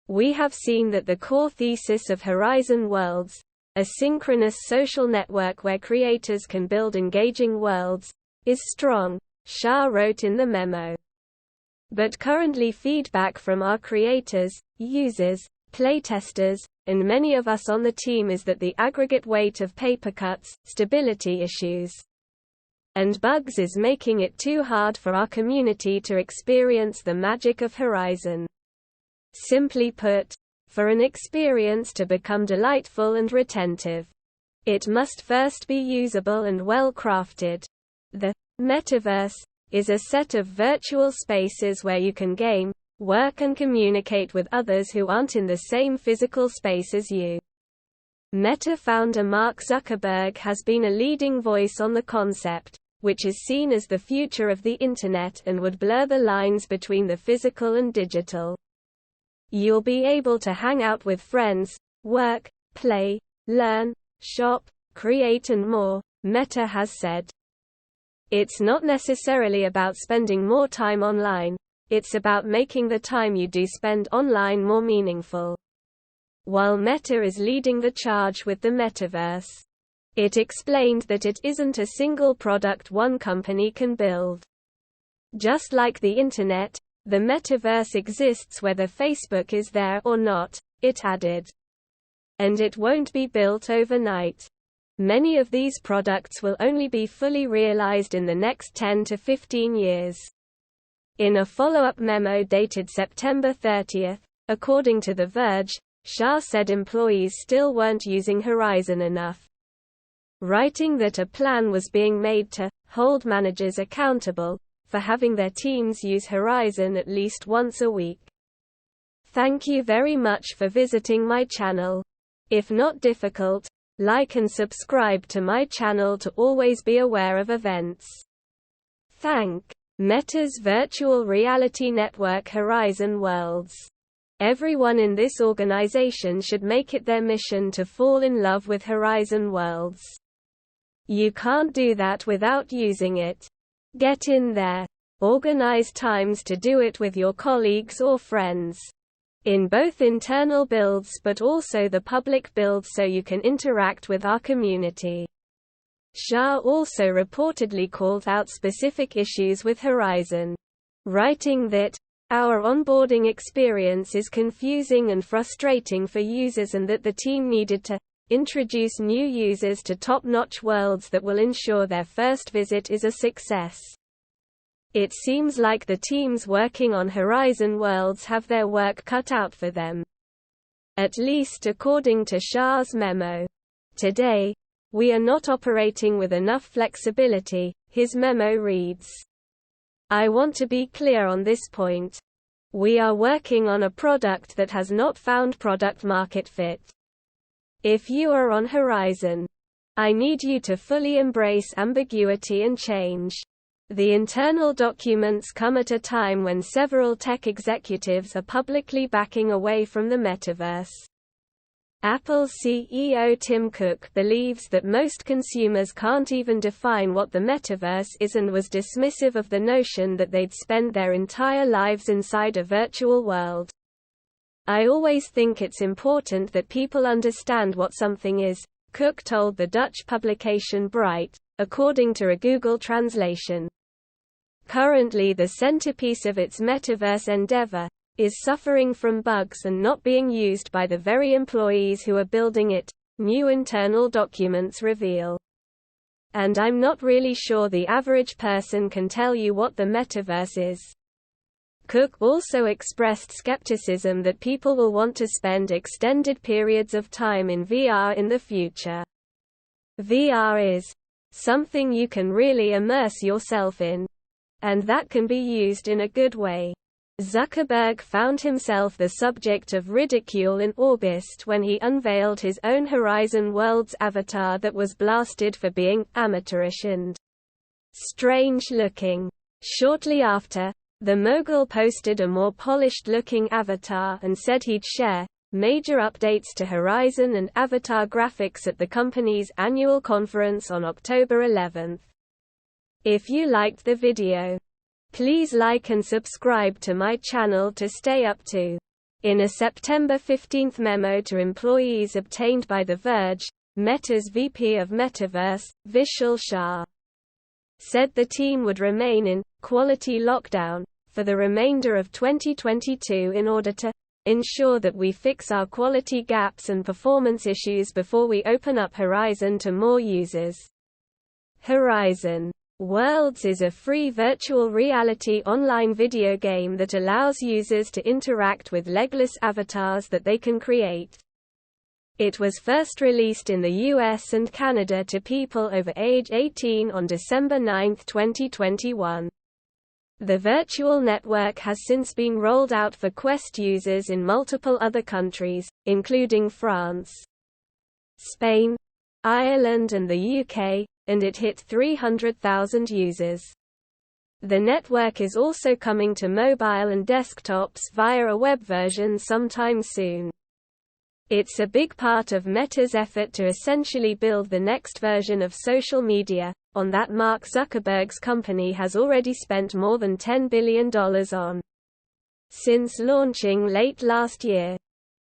We have seen that the core thesis of Horizon Worlds, a synchronous social network where creators can build engaging worlds, is strong, Shah wrote in the memo. But currently feedback from our creators, users, playtesters, and many of us on the team is that the aggregate weight of papercuts, stability issues, and bugs is making it too hard for our community to experience the magic of Horizon. Simply put, for an experience to become delightful and retentive, it must first be usable and well crafted. The metaverse is a set of virtual spaces where you can game, work and communicate with others who aren't in the same physical space as you. Meta founder Mark Zuckerberg has been a leading voice on the concept, which is seen as the future of the Internet and would blur the lines between the physical and digital. You'll be able to hang out with friends, work, play, learn, shop, create and more, Meta has said. It's not necessarily about spending more time online, it's about making the time you do spend online more meaningful. While Meta is leading the charge with the metaverse, it explained that it isn't a single product one company can build. Just like the Internet, the metaverse exists whether Facebook is there or not, it added. And it won't be built overnight. Many of these products will only be fully realized in the next 10 to 15 years. In a follow-up memo dated September 30, according to The Verge, Shah said employees still weren't using Horizon enough, writing that a plan was being made to hold managers accountable for having their teams use Horizon at least once a week. Thank you very much for visiting my channel. If not difficult, like and subscribe to my channel to always be aware of events. Thank Meta's virtual reality network Horizon Worlds. Everyone in this organization should make it their mission to fall in love with Horizon Worlds. You can't do that without using it. Get in there. Organize times to do it with your colleagues or friends. In both internal builds but also the public builds so you can interact with our community. Shah also reportedly called out specific issues with Horizon, writing that, "Our onboarding experience is confusing and frustrating for users and that the team needed to introduce new users to top-notch worlds that will ensure their first visit is a success." It seems like the teams working on Horizon Worlds have their work cut out for them. At least according to Shah's memo. Today, we are not operating with enough flexibility, his memo reads. I want to be clear on this point. We are working on a product that has not found product market fit. If you are on Horizon, I need you to fully embrace ambiguity and change. The internal documents come at a time when several tech executives are publicly backing away from the metaverse. Apple CEO Tim Cook believes that most consumers can't even define what the metaverse is and was dismissive of the notion that they'd spend their entire lives inside a virtual world. I always think it's important that people understand what something is, Cook told the Dutch publication Bright, according to a Google translation. Currently the centerpiece of its metaverse endeavor is suffering from bugs and not being used by the very employees who are building it, new internal documents reveal. And I'm not really sure the average person can tell you what the metaverse is. Cook also expressed skepticism that people will want to spend extended periods of time in VR in the future. VR is something you can really immerse yourself in, and that can be used in a good way. Zuckerberg found himself the subject of ridicule in August when he unveiled his own Horizon Worlds avatar that was blasted for being amateurish and strange-looking. Shortly after, the mogul posted a more polished-looking avatar and said he'd share major updates to Horizon and avatar graphics at the company's annual conference on October 11. If you liked the video, please like and subscribe to my channel to stay up to In a September 15 memo to employees obtained by The Verge, Meta's VP of Metaverse, Vishal Shah, said the team would remain in quality lockdown for the remainder of 2022 in order to ensure that we fix our quality gaps and performance issues before we open up Horizon to more users. Horizon Worlds is a free virtual reality online video game that allows users to interact with legless avatars that they can create. It was first released in the US and Canada to people over age 18 on December 9, 2021. The virtual network has since been rolled out for Quest users in multiple other countries, including France, Spain, Ireland and the UK, and it hit 300,000 users. The network is also coming to mobile and desktops via a web version sometime soon. It's a big part of Meta's effort to essentially build the next version of social media, on that Mark Zuckerberg's company has already spent more than $10 billion on. Since launching late last year,